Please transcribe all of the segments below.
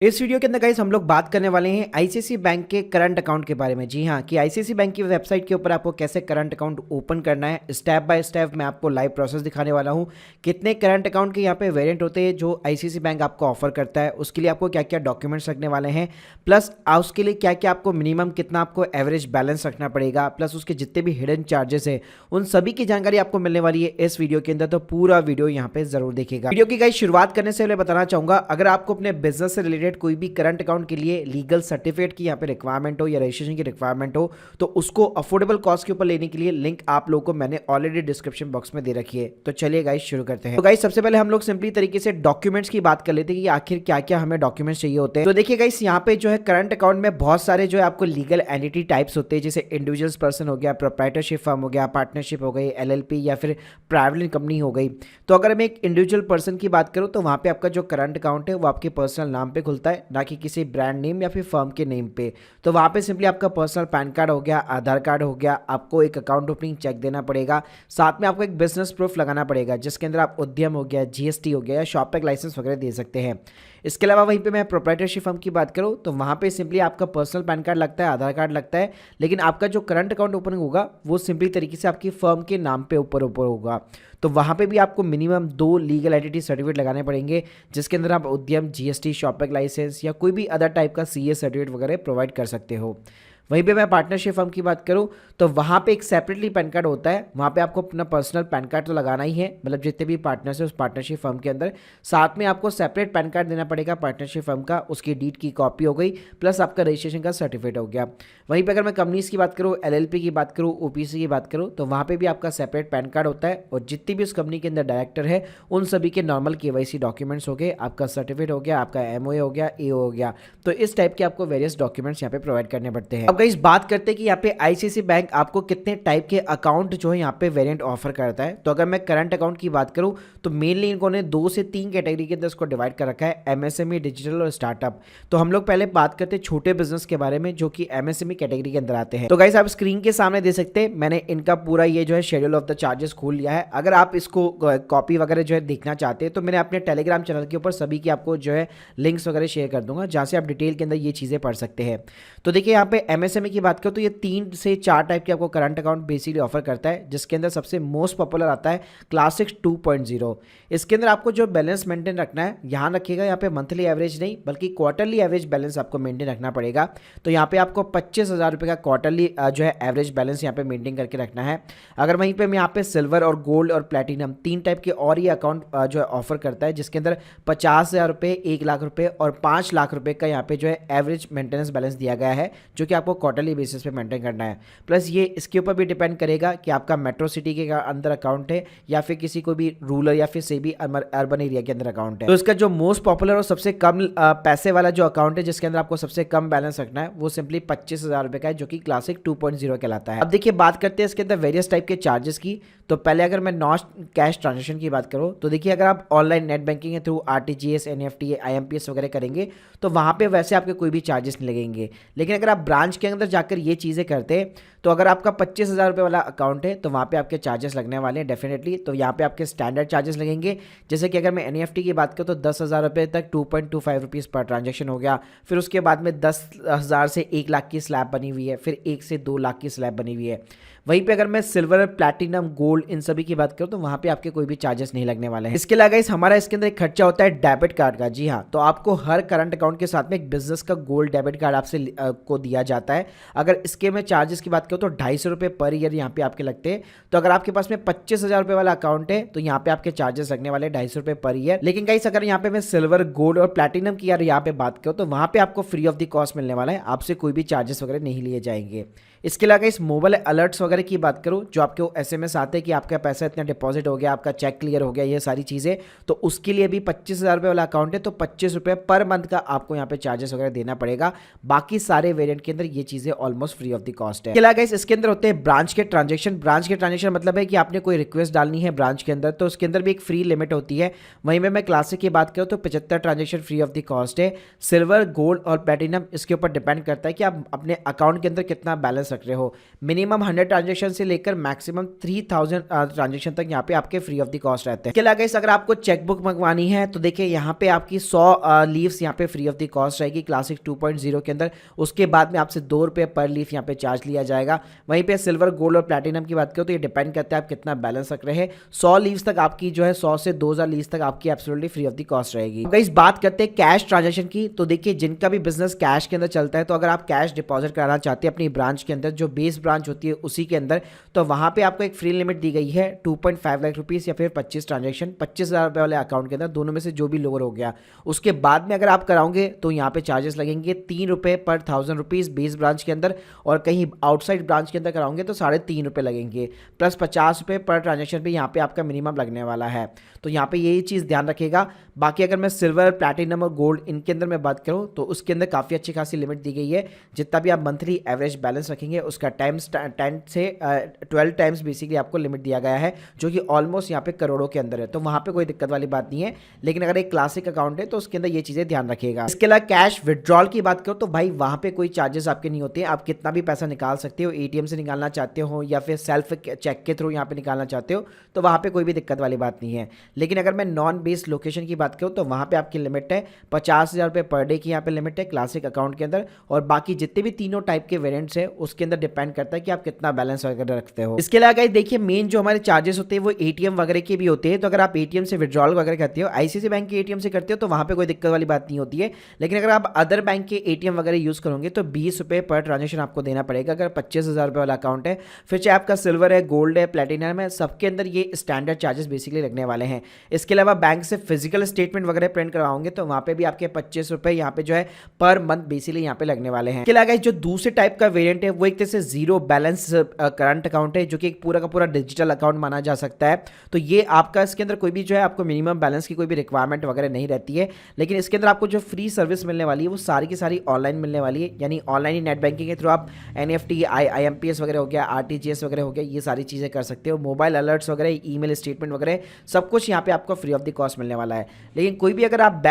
इस वीडियो के अंदर गाइस हम लोग बात करने वाले हैं आईसीआईसीआई बैंक के करंट अकाउंट के बारे में। जी हाँ, कि आईसीआईसीआई बैंक की वेबसाइट के ऊपर आपको कैसे करंट अकाउंट ओपन करना है, स्टेप बाय स्टेप मैं आपको लाइव प्रोसेस दिखाने वाला हूँ। कितने करंट अकाउंट के यहाँ पे वेरिएंट होते हैं जो आईसीआईसीआई बैंक आपको ऑफर करता है, उसके लिए आपको क्या क्या डॉक्यूमेंट्स रखने वाले हैं, प्लस उसके लिए क्या क्या आपको मिनिमम कितना आपको एवरेज बैलेंस रखना पड़ेगा, प्लस उसके जितने भी हिडन चार्जेस है उन सभी की जानकारी आपको मिलने वाली है इस वीडियो के अंदर। तो पूरा वीडियो यहाँ पे जरूर देखिएगा। वीडियो की गाइस शुरुआत करने से पहले बताना चाहूंगा, अगर आपको अपने बिजनेस से रिलेटेड कोई भी करंट अकाउंट के लिए लीगल सर्टिफिकेट की यहाँ पे रिक्वायरमेंट हो या रजिस्ट्रेशन की रिक्वायरमेंट हो तो उसको अफोर्डेबल कॉस्ट के ऊपर लेने के लिए लिंक आप लोगों को मैंने ऑलरेडी डिस्क्रिप्शन बॉक्स में दे रखी है। तो चलिए गाइस शुरू करते हैं। तो गाइस सबसे पहले हम लोग सिंपली तरीके से डॉक्यूमेंट्स की बात कर लेते हैं कि आखिर क्या क्या हमें डॉक्यूमेंट्स चाहिए होते हैं। तो देखिए गाइस यहाँ पे जो है करंट अकाउंट में बहुत सारे जो है आपको लीगल एंटिटी टाइप्स होते हैं, जैसे इंडिविजुअल्स पर्सन हो गया, प्रोप्राइटरशिप फर्म हो गया, पार्टनरशिप हो गई, एलएलपी या फिर प्राइवेट कंपनी हो गई। तो अगर मैं एक इंडिविजुअल पर्सन की बात करूं तो वहां पे आपका जो करंट अकाउंट है वो आपके पर्सनल नाम पे खुलता है, ना कि किसी ब्रांड नेम या फिर फर्म के नेम पे। तो वहां पे सिंपली आपका पर्सनल पैन कार्ड हो गया, आधार कार्ड हो गया, आपको एक अकाउंट ओपनिंग चेक देना पड़ेगा, साथ में आपको एक बिजनेस प्रूफ लगाना पड़ेगा जिसके अंदर आप उद्यम हो गया, जीएसटी हो गया या शॉप टैग लाइसेंस वगैरह दे सकते हैं। इसके अलावा वहीं पे मैं प्रोप्राइटरशिप फर्म की बात करूं तो वहां पे सिंपली आपका पर्सनल पैन कार्ड लगता है, आधार कार्ड लगता है, लेकिन आपका जो करंट अकाउंट ओपनिंग होगा वो सिंपली तरीके से आपकी फर्म के नाम पे ऊपर होगा। तो वहाँ पे भी आपको मिनिमम 2 लीगल एंटिटी सर्टिफिकेट लगाने पड़ेंगे जिसके अंदर आप उद्यम, जीएसटी, शॉपैक लाइसेंस या कोई भी अदर टाइप का सीए सर्टिफिकेट वगैरह प्रोवाइड कर सकते हो। वहीं पे मैं पार्टनरशिप फर्म की बात करूं तो वहाँ पे एक सेपरेटली पैन कार्ड होता है, वहाँ पे आपको अपना पर्सनल पैन कार्ड तो लगाना ही है, मतलब जितने भी पार्टनर्स है उस पार्टनरशिप फर्म के अंदर, साथ में आपको सेपरेट पैन कार्ड देना पड़ेगा पार्टनरशिप फर्म का, उसकी डीड की कॉपी हो गई, प्लस आपका रजिस्ट्रेशन का सर्टिफिकेट हो गया। वहीं पर अगर मैं कंपनीज की बात करूँ, एलएलपी की बात करूँ, ओपीसी की बात करूँ तो वहाँ पर भी आपका सेपरेट पैन कार्ड होता है, और जितनी भी उस कंपनी के अंदर डायरेक्टर है उन सभी के नॉर्मल केवाईसी डॉक्यूमेंट्स हो गए, आपका सर्टिफिकेट हो गया, आपका एमओए हो गया, एओ हो गया। तो इस टाइप के आपको वेरियस डॉक्यूमेंट्स यहाँ पे प्रोवाइड करने पड़ते हैं। अब इस बात करते हैं कि यहाँ पे आईसीआईसीआई बैंक आपको कितने टाइप के अकाउंट जो है यहाँ पे वेरिएंट ऑफर करता है। तो अगर मैं करंट अकाउंट की बात करूँ तो मेनली इन्होंने 2 से 3 कैटेगरी के अंदर इसको डिवाइड कर रखा है, एमएसएमई, डिजिटल और स्टार्टअप। तो हम लोग पहले बात करते हैं छोटे बिजनेस के बारे में जो कि एमएसएमई कैटेगरी के अंदर आते हैं। तो गाइस आप स्क्रीन के सामने दे सकते हैं, मैंने इनका पूरा ये जो है शेड्यूल ऑफ द चार्जेस खोल लिया है। अगर आप इसको कॉपी वगैरह जो है देखना चाहते हैं तो मैंने अपने टेलीग्राम चैनल के ऊपर सभी की आपको जो है लिंक्स वगैरह शेयर कर दूंगा, जहाँ से आप डिटेल के अंदर ये चीज़ें पढ़ सकते हैं। तो देखिए यहाँ पे एमएसएमई की बात करो तो ये 3 से 4 टाइप के आपको करंट अकाउंट बेसिकली ऑफर करता है, जिसके अंदर सबसे मोस्ट पॉपुलर आता है क्लासिक 2.0। इसके अंदर आपको जो बैलेंस मेंटेन रखना है, यहाँ रखिएगा यहाँ पे मंथली एवरेज नहीं बल्कि क्वार्टरली एवरेज बैलेंस आपको मेंटेन रखना पड़ेगा। तो यहाँ पे आपको 25,000 रुपये का क्वार्टरली जो है एवरेज बैलेंस यहाँ पे मेंटेन करके रखना है। अगर वहीं पे मैं यहाँ पे सिल्वर और गोल्ड और प्लेटिनम 3 टाइप के और ये अकाउंट जो है ऑफर करता है, जिसके अंदर 50,000 रुपये, 1 लाख रुपये और 5 लाख रुपये का यहाँ पे जो है एवरेज मेंटेनेंस बैलेंस दिया गया है, जो कि आपको क्वार्टरली बेसिस पे मेंटेन करना है। प्लस ये इसके ऊपर भी डिपेंड करेगा कि आपका मेट्रो सिटी के अंदर अकाउंट है या फिर किसी को भी रूरल या फिर से भी अर्बन एरिया के अंदर अकाउंट है। तो इसका जो मोस्ट पॉपुलर और सबसे कम पैसे वाला जो अकाउंट है जिसके अंदर आपको सबसे कम बैलेंस रखना है वो सिंपली 25,000 रुपये का है, जो कि क्लासिक 2.0 कहलाता है। अब देखिए बात करते हैं इसके अंदर वेरियस टाइप के चार्जेस की। तो पहले अगर मैं नॉन कैश ट्रांजेक्शन की बात करूँ तो देखिए अगर आप ऑनलाइन नेट बैंकिंग के थ्रू आरटीजीएस, एनईएफटी, आईएमपीएस वगैरह करेंगे तो वहाँ पे वैसे आपके कोई भी चार्जेस नहीं लगेंगे। लेकिन अगर आप ब्रांच के अंदर जाकर ये चीज़ें करते हैं तो अगर आपका 25,000 रुपये वाला अकाउंट है तो वहाँ पे आपके चार्जेस लगने वाले हैं डेफिनेटली। तो यहाँ पे आपके स्टैंडर्ड चार्जेस लगेंगे, जैसे कि अगर मैं एनईएफटी की बात करूँ तो 10,000 रुपये तक 2.25 रुपीज़ पर ट्रांजेक्शन हो गया। फिर उसके बाद में 10,000 से 1 लाख की स्लैब बनी हुई है, फिर 1 से 2 लाख की स्लैब बनी हुई है। वहीं पे अगर मैं सिल्वर, प्लैटिनम, गोल्ड इन सभी की बात करूं तो वहां पे आपके कोई भी चार्जेस नहीं लगने वाले हैं। इसके अलावा गाइस हमारा इसके अंदर एक खर्चा होता है डेबिट कार्ड का। जी हाँ, तो आपको हर करंट अकाउंट के साथ में एक बिजनेस का गोल्ड डेबिट कार्ड आपसे को दिया जाता है। अगर इसके मैं चार्जेस की बात करूँ तो 250 रुपये पर ईयर यहाँ पे आपके लगते हैं। तो अगर आपके पास में 25,000 रुपये वाला अकाउंट है तो यहाँ पे आपके चार्जेस लगने वाले 250 रुपये पर ईयर। लेकिन गाइस अगर यहाँ पे मैं सिल्वर, गोल्ड और प्लैटिनम की यार यहाँ पे बात करूँ तो वहाँ पे आपको फ्री ऑफ द कॉस्ट मिलने वाला है, आपसे कोई भी चार्जेस वगैरह नहीं लिए जाएंगे। इसके अलावा इस मोबाइल अलर्ट्स वगैरह की बात करूँ, जो आपको एसएमएस आते हैं कि आपका पैसा इतना डिपॉजिट हो गया, आपका चेक क्लियर हो गया, ये सारी चीज़ें, तो उसके लिए भी 25,000 रुपये वाला अकाउंट है तो 25 रुपये पर मंथ का आपको यहाँ पे चार्जेस वगैरह देना पड़ेगा। बाकी सारे वेरिएंट के अंदर ये चीज़ें almost free of the cost है। इसके अलावा इसके अंदर होते हैं ब्रांच के ट्रांजेक्शन। ब्रांच के ट्रांजेक्शन मतलब है कि आपने कोई रिक्वेस्ट डालनी है ब्रांच के अंदर तो उसके अंदर भी एक फ्री लिमिट होती है। वहीं में मैं क्लासिक की बात करूँ तो 75 transaction free of the cost है। सिल्वर, गोल्ड और प्लेटिनम इसके ऊपर डिपेंड करता है कि आप अपने अकाउंट के अंदर कितना बैलेंस रख रहे हो। मिनिमम 100 ट्रांजेक्शन से लेकर मैक्सिमम 3000 ट्रांजेक्शन तक यहाँ पे आपके फ्री ऑफ द कॉस्ट रहते हैं। इसके अलावा गाइस अगर आपको चेकबुक मंगवानी है तो देखिए यहाँ पे आपकी 100 लीव्स यहाँ पे फ्री ऑफ द कॉस्ट रहेगी क्लासिक 2.0 के अंदर। उसके बाद में आपसे ₹2 पर लीफ यहाँ पे चार्ज लिया जाएगा। वहीं पे सिल्वर, गोल्ड और प्लैटिनम की बात करो तो ये डिपेंड करता है आप कितना बैलेंस रख रहे हैं। 100 लीव्स तक आपकी जो है 100 से 2000 लीव्स तक आपकी absolutely free of the cost रहेगी। गाइस बात करते हैं कैश ट्रांजेक्शन की, तो देखिए जिनका भी बिजनेस कैश के अंदर चलता है तो अगर आप कैश डिपॉजिट कराना चाहते हैं अपनी ब्रांच के अंदर, जो बेस ब्रांच होती है उसी के अंदर, तो वहां पे आपको एक फ्री लिमिट दी गई है 2.5 लाख रुपीस या फिर 25 ट्रांजेक्शन, 25,000 रुपए वाले अकाउंट के अंदर, दोनों में से जो भी लोअर हो गया। उसके बाद में अगर आप कराओगे तो यहाँ पे चार्जेस लगेंगे ₹3 पर 1000 रुपीज बेस ब्रांच के अंदर, और कहीं आउटसाइड ब्रांच के अंदर कराओगे तो ₹3.5 लगेंगे, प्लस ₹50 पर ट्रांजेक्शन भी यहाँ पे आपका मिनिमम लगने वाला है। तो यहाँ पे यही चीज़ ध्यान रखेगा। बाकी अगर मैं सिल्वर, प्लैटिनम और गोल्ड इनके अंदर मैं बात करूँ तो उसके अंदर काफ़ी अच्छी खासी लिमिट दी गई है। जितना भी आप मंथली एवरेज बैलेंस रखेंगे उसका 10 से 12 टाइम्स बेसिकली आपको लिमिट दिया गया है, जो कि ऑलमोस्ट यहाँ पे करोड़ों के अंदर है। तो वहाँ पे कोई दिक्कत वाली बात नहीं है। लेकिन अगर एक क्लासिक अकाउंट है तो उसके अंदर ये चीज़ें ध्यान रखिएगा। इसके अलावा कैश विड्रॉल की बात करो तो भाई वहाँ पे कोई चार्जेस आपके नहीं होते हैं। आप कितना भी पैसा निकाल सकते हो, एटीएम से निकालना चाहते हो या फिर सेल्फ चेक के थ्रू यहाँ पे निकालना चाहते हो तो वहाँ पे कोई भी दिक्कत वाली बात नहीं है। लेकिन अगर मैं नॉन बेस्ड लोकेशन की बात करूँ तो वहाँ पे आपकी लिमिट है 50,000 रुपये पर डे की यहाँ पे लिमिट है क्लासिक अकाउंट के अंदर। और बाकी जितने भी तीनों टाइप के वेरिएंट्स है उसके अंदर डिपेंड करता है कि आप कितना बैलेंस वगैरह रखते हो। इसके अलावा गाइस देखिए मेन जो हमारे चार्जेस होते हैं वो एटीएम वगैरह के भी होते हैं। तो अगर आप एटीएम से विड्रॉल वगैरह करते हो, आईसीआईसी बैंक के एटीएम से करते हो तो वहाँ पे कोई दिक्कत वाली बात नहीं होती है। लेकिन अगर आप अदर बैंक के एटीएम वगैरह यूज़ करोगे तो ₹20 पर ट्रांजेक्शन आपको देना पड़ेगा अगर 25,000 रुपये वाला अकाउंट है। फिर चाहे आपका सिल्वर है, गोल्ड है, प्लैटिनम है, सबके अंदर ये स्टैंडर्ड चार्जेस बेसिकली लगने वाले हैं। इसके अलावा बैंक से फिजिकल स्टेटमेंट वगैरह प्रिंट करवाओगे तो वहाँ पे भी आपके ₹25 यहाँ पे जो है पर मंथ बेसिकली यहाँ पे लगने वाले हैं। इसके अलावा जो दूसरे टाइप का वेरिएंट है वो एक तरह से जीरो बैलेंस करंट अकाउंट है, जो कि एक पूरा का पूरा डिजिटल अकाउंट माना जा सकता है। तो ये आपका इसके अंदर कोई भी जो है आपको मिनिमम बैलेंस की कोई भी रिक्वायरमेंट वगैरह नहीं रहती है। लेकिन इसके अंदर आपको जो फ्री सर्विस मिलने वाली है वो सारी की सारी ऑनलाइन मिलने वाली है। यानी ऑनलाइन ही नेट बैंकिंग के थ्रू आप एनईएफटी, आईएमपीएस वगैरह हो गया, आरटीजीएस वगैरह हो गया, ये सारी चीज़ें कर सकते हो। मोबाइल अलर्ट्स वगैरह, ईमेल स्टेटमेंट वगैरह सब कुछ यहाँ पे आपको फ्री ऑफ द कॉस्ट मिलने वाला है। लेकिन कोई भी अगर आप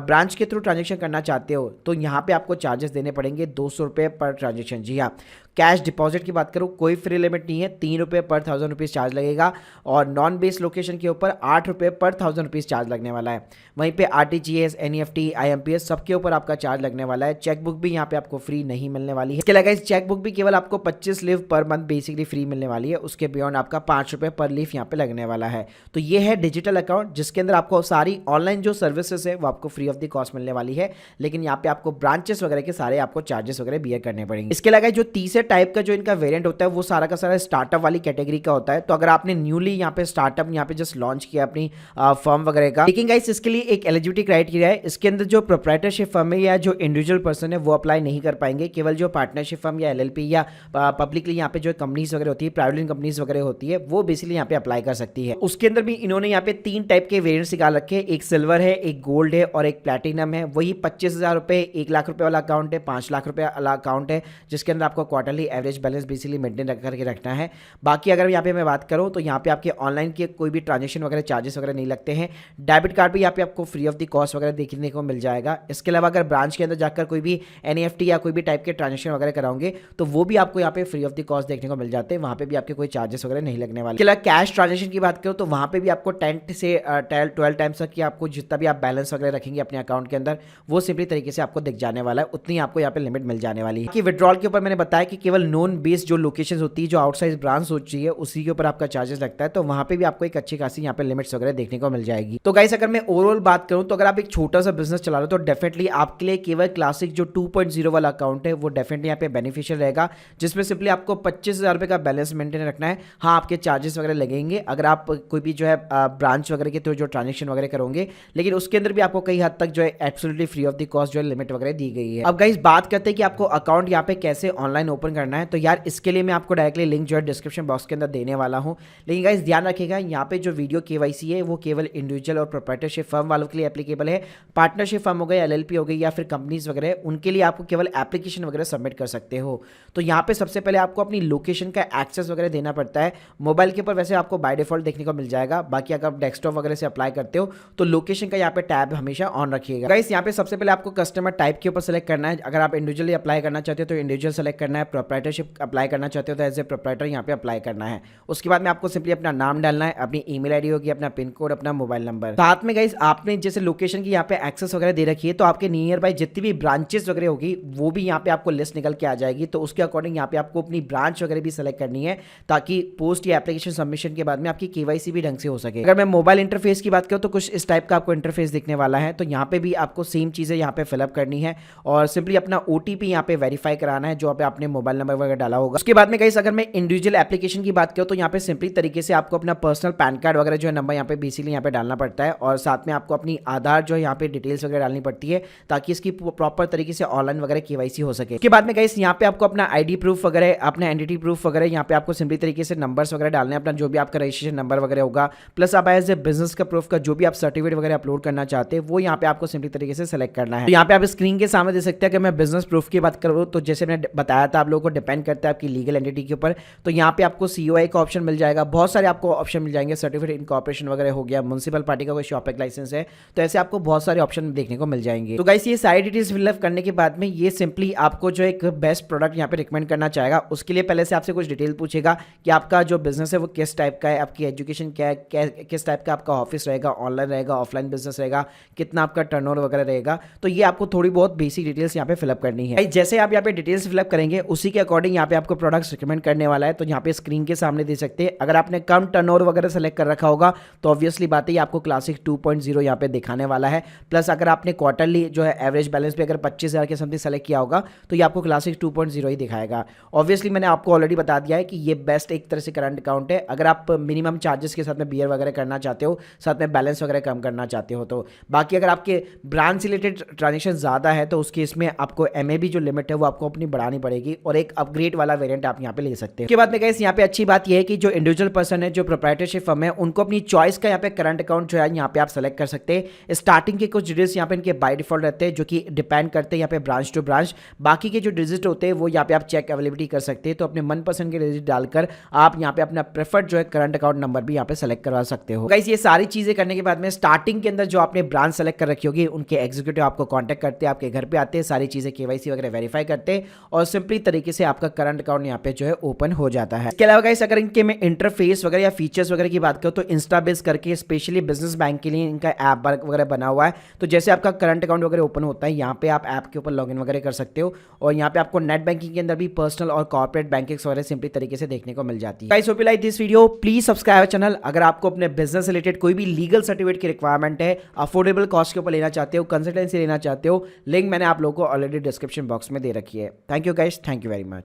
ब्रांच के थ्रू ट्रांजेक्शन करना चाहते हो तो यहाँ पे आपको चार्जेस देने पड़ेंगे ₹200 पर ट्रांजेक्शन। जी हाँ, कैश डिपॉजिट की बात करूँ कोई फ्री लिमिट नहीं है, ₹3 पर 1000 रुपीज़ चार्ज लगेगा। और नॉन बेस्ड लोकेशन के ऊपर ₹8 पर 1000 रुपीज़ चार्ज लगने वाला है। वहीं पे आरटीजीएस, एनईएफटी, आईएमपीएस सबके ऊपर आपका चार्ज लगने वाला है। चेकबुक भी यहाँ पे आपको फ्री नहीं मिलने वाली है। इसके अलावा इस चेकबुक भी केवल आपको 25 leave per month basically free मिलने वाली है। उसके बियॉन्ड आपका ₹5 पर लीफ यहाँ पे लगने वाला है। तो ये है डिजिटल अकाउंट जिसके अंदर आपको सारी ऑनलाइन जो सर्विसेज है वो आपको फ्री ऑफ द कॉस्ट मिलने वाली है। लेकिन यहाँ पे आपको ब्रांचेस वगैरह के सारे आपको चार्जेस वगैरह बियर करने पड़ेंगे। इसके अलावा जो तीसरे टाइप का जो इनका वेरिएंट होता है वो सारा का सारा स्टार्टअप वाली कैटेगरी का होता है। तो अगर आपने न्यूली यहाँ पे स्टार्टअप यहाँ पे जस्ट लॉन्च किया अपनी फर्म वगैरह का, लेकिन गाइस इसके लिए एक एलिजिबिलिटी क्राइटेरिया है। इसके अंदर जो प्रोप्राइटरशिप फर्म है या जो इंडिविजुअल पर्सन है वो अप्लाई नहीं कर पाएंगे। केवल जो पार्टनरशिप फर्म या एलएलपी या पब्लिकली यहाँ पे जो कंपनीज वगैरह होती है, प्राइवेट कंपनीज वगैरह होती है, वो बेसिकली यहाँ पे अप्लाई कर सकती है। उसके अंदर भी इन्होंने यहाँ पे 3 टाइप के वेरिएंट्स निकाल रखे हैं। एक सिल्वर है, एक गोल्ड है और एक प्लैटिनम है। वही 25,000 रुपये, 1 लाख रुपये वाला अकाउंट है, 5 लाख रुपये वाला अकाउंट है, जिसके अंदर आपको quarterly average balance basically maintain करके रखना है। बाकी अगर यहाँ पे मैं बात करूँ तो यहाँ पे आपके ऑनलाइन के कोई भी ट्रांजेक्शन वगैरह चार्जेस वगैरह नहीं लगते हैं। डेबिट कार्ड भी यहाँ पे आपको फ्री ऑफ द कॉस्ट वगैरह देखने को मिल जाएगा। इसके अलावा अगर ब्रांच के अंदर जाकर कोई भी एनईएफटी या कोई भी टाइप के ट्रांजेक्शन वगैरह कराओगे तो वो भी आपको यहाँ पे फ्री ऑफ द कॉस्ट देखने को मिल जाते हैं। वहाँ पे भी आपके कोई चार्जेस वगैरह नहीं लगने वाले। इसके अलावा कैश ट्रांजेक्शन की बात करूँ तो वहाँ पे भी आपको 10 से 12 टाइम्स तक की आपको जितना भी आप बैलेंस वगैरह रखेंगे अपने अकाउंट के अंदर वो सिंपली तरीके से आपको दिख जाने वाला है, उतनी आपको यहाँ पे लिमिट मिल जाने वाली है। कि विड्रॉल के ऊपर मैंने बताया कि केवल नॉन बेस्ड जो लोकेशन होती है, जो आउटसाइड ब्रांच होती है, उसी के ऊपर आपका चार्जेस लगता है। तो वहाँ पे भी आपको एक अच्छी खासी यहाँ पे लिमिट्स वगैरह देखने को मिल जाएगी। तो गाइस अगर मैं ओवरऑल बात करूँ तो अगर आप एक छोटा सा बिजनेस चला रहे हो तो डेफिनेटली आपके लिए केवल क्लासिक जो 2.0 वाला अकाउंट है वो डेफिनेटली यहाँ पे बेनिफिशियल रहेगा, जिसमें सिंपली आपको 25,000 रुपये का बैलेंस मेंटेन रखना है। हाँ, आपके चार्जेस वगैरह लगेंगे अगर आप कोई भी जो है ब्रांच वगैरह के थ्रू जो ट्रांजेक्शन वगैरह करोगे, लेकिन उसके अंदर भी आपको कई हद तक जो है absolutely free of the cost जो है लिमिट वगैरह दी गई है। अब गाइस बात करते हैं कि आपको अकाउंट यहाँ पे कैसे ऑनलाइन ओपन करना है। तो यार इसके लिए मैं आपको डायरेक्टली लिंक जो है डिस्क्रिप्शन बॉक्स के अंदर देने वाला हूँ। लेकिन गाइस ध्यान रखिएगा यहाँ पे जो वीडियो केवाईसी है वो केवल इंडिविजुअल और प्रोप्राइटरशिप फर्म वालों के लिए एप्लीकेबल है। पार्टनरशिप फर्म हो गई, एलएलपी हो गई या फिर कंपनीज वगैरह, उनके लिए आपको केवल एप्लीकेशन वगैरह सबमिट कर सकते हो। तो यहाँ पे सबसे पहले आपको अपनी लोकेशन का एक्सेस वगैरह देना पड़ता है। मोबाइल के ऊपर वैसे आपको बाय डिफॉल्ट देखने को मिल जाएगा, बाकी अगर आप डेस्कटॉप वगैरह से अप्लाई करते हो तो लोकेशन का यहाँ पे टैब हमेशा ऑन रखिएगा। गाइस यहाँ पे सबसे पहले आपको कस्टमर टाइप के ऊपर सेलेक्ट करना है। अगर आप इंडिविजुअली अप्लाई करना चाहते हो तो इंडिविजुअल सेलेक्ट करना है, प्रोप्राइटरशिप अप्लाई करना चाहते हो तो एज ए प्रोप्राइटर यहाँ पे अप्लाई करना है। उसके बाद में आपको सिंपली अपना नाम डालना है, अपनी ईमेल आईडी होगी, अपना पिन कोड, अपना मोबाइल नंबर। साथ में गाइस आपने जैसे लोकेशन की यहाँ पे एक्सेस वगैरह दे रखी है तो आपके नियर बाय जितनी भी ब्रांचेस वगैरह होगी वो भी यहाँ पे आपको लिस्ट निकल के आ जाएगी। तो उसके अकॉर्डिंग यहाँ पे आपको अपनी ब्रांच वगैरह भी सेलेक्ट करनी है ताकि पोस्ट या एप्लीकेशन सबमिशन के बाद में आपकी केवाईसी भी ढंग से हो सके। अगर मैं मोबाइल इंटरफेस की बात करूँ तो कुछ इस टाइप का आपको इंटरफेस दिखने वाला है। तो यहाँ पे भी आपको सेम चीज़ें यहाँ पे फिलअप करनी है और सिंपली अपना ओटीपी यहाँ पे वेरीफाई कराना है जो आपने मोबाइल नंबर वगैरह डाला होगा। उसके बाद में गाइस अगर मैं इंडिविजुअल एप्लीकेशन की बात करूँ तो यहाँ पे सिंपली तरीके से आपको अपना पर्सनल पैन कार्ड वगैरह जो है नंबर यहाँ पे बेसिकली यहाँ पे डालना पड़ता है और साथ में आपको अपनी आधार जो है यहाँ पे डिटेल्स वगैरह डालनी पड़ती है ताकि इसकी प्रॉपर तरीके से ऑनलाइन वगैरह केवाईसी हो सके। उसके बाद में गाइस यहाँ पे आपको अपना आईडी प्रूफ वगैरह, अपना एंटिटी प्रूफ वगैरह यहाँ पे आपको सिंपली तरीके से नंबर्स वगैरह डालने हैं, अपना जो भी आपका रजिस्ट्रेशन नंबर वगैरह होगा, प्लस आप एज ए बिजनेस का प्रूफ का जो भी आप सर्टिफिकेट वगैरह अपलोड करना चाहते हैं वो यहाँ पे आपको सिंपली तरीके से सेलेक्ट करना है। तो यहाँ पे आप स्क्रीन के सामने दे सकते हैं कि मैं बिजनेस प्रूफ की बात करूँ तो जैसे मैंने बताया था आप लोगों को डिपेंड करता है आपकी लीगल एंटिटी के ऊपर। तो यहाँ पे आपको सीओआई का ऑप्शन मिल जाएगा, बहुत सारे आपको ऑप्शन मिल जाएंगे, सर्टिफिकेट इनकॉर्पोरेशन वगैरह हो गया, म्युनिसिपल पार्टी का कोई शॉप एक लाइसेंस है, तो ऐसे आपको बहुत सारे ऑप्शन देखने को मिल जाएंगे। तो गाइस ये सारी डिटेल्स फिलअप करने के बाद में ये सिंपली आपको जो एक बेस्ट प्रोडक्ट यहाँ पे रिकमेंड करना चाहेगा। उसके लिए पहले से आपसे कुछ डिटेल पूछेगा कि आपका जो बिजनेस है वो किस टाइप का है, आपकी एजुकेशन क्या है, किस टाइप का आपका ऑफिस रहेगा, ऑनलाइन रहेगा, ऑफलाइन बिजनेस रहेगा, कितना आपका टर्नओवर वगैरह रहेगा। तो ये आपको थोड़ी बहुत बेसिक डिटेल्स यहाँ पे फिलअप करनी है। जैसे आप यहाँ पे डिटेल्स फिलअप करेंगे उसी के अकॉर्डिंग यहाँ पे आपको प्रोडक्ट्स रिकमेंड करने वाला है। तो यहाँ पे स्क्रीन के सामने दे सकते हैं। अगर आपने कम टर्नओवर वगैरह सेलेक्ट कर रखा होगा तो ऑब्वियसली बात है आपको क्लासिक 2.0 यहाँ पे दिखाने वाला है। प्लस अगर आपने क्वार्टरली जो है एवरेज बैलेंस पे अगर 25,000 के समथिंग सेलेक्ट किया होगा तो ये आपको क्लासिक 2.0 ही दिखाएगा। ऑब्वियसली मैंने आपको ऑलरेडी बता दिया है कि ये बेस्ट एक तरह से करंट अकाउंट है। अगर आप मिनिमम चार्जेस के साथ में बियर वगैरह करना चाहते हो, साथ में बैलेंस वगैरह कम करना चाहते हो तो। बाकी अगर आपके ब्रांच से रिलेटेड ट्रांजेक्शन ज़्यादा है तो उस केस में आपको एमएबी जो लिमिट है वो आपको अपनी बढ़ानी पड़ेगी और एक अपग्रेड वाला वेरिएंट आप यहाँ पे ले सकते हैं। उसके बाद में गाइस यहाँ पे अच्छी बात यह है कि जो इंडिविजुअल पर्सन है, जो प्रोप्राइटरशिप फर्म है, उनको अपनी चॉइस का यहाँ पे करंट अकाउंट जो है यहाँ पे आप सेलेक्ट कर सकते हैं। स्टार्टिंग के कुछ डिटेल्स यहाँ पे इनके बाय डिफॉल्ट रहते हैं जो कि डिपेंड करते हैं यहाँ पे ब्रांच टू ब्रांच। बाकी के जो डिजिट होते हैं वो यहाँ पे आप चेक अवेलेबिलिटी कर सकते हैं। तो अपने मनपसंद के डिजिट डालकर आप यहाँ पे अपना प्रेफर्ड जो है करंट अकाउंट नंबर भी यहाँ पे सेलेक्ट करवा सकते हो। गाइस ये सारी चीजें करने के बाद में स्टार्टिंग के अंदर जो आपने ब्रांच सेलेक्ट कर रखी होगी उनके एग्जीक्यूटिव आपको कॉन्टैक्ट करते हैं, आपके घर पे आते हैं, सारी चीजें केवाईसी वगैरह वेरीफाई करते हैं और सिंपली तरीके से आपका करंट अकाउंट यहाँ पे जो है ओपन हो जाता है। इसके अलावा गाइस अगर इनके मैं इंटरफेस वगैरह या फीचर्स वगैरह की बात करूँ तो इंस्टा बेस करके स्पेशली बिजनेस बैंक के लिए इनका ऐप वगैरह बना हुआ है। तो जैसे आपका करंट अकाउंट वगैरह ओपन होता है यहाँ पे आप ऐप के ऊपर लॉगिन वगैरह कर सकते हो और यहाँ पे आपको नेट बैंकिंग के अंदर भी पर्सनल और कॉर्पोरेट बैंकिंग वगैरह सिंपली तरीके से देखने को मिल जाती है। Guys hope you like this video, please subscribe channel. अगर आपको अपने बिजनेस रिलेटेड कोई भी लीगल सर्टिफिकेट की रिक्वायरमेंट है, अफोर्डेबल कॉस्ट के ऊपर लेना चाहते हो, कंसल्टेंसी लेना चाहते हो, लिंक मैंने आप लोगों को ऑलरेडी डिस्क्रिप्शन बॉक्स में दे रखी है। Thank you guys, thank you very much.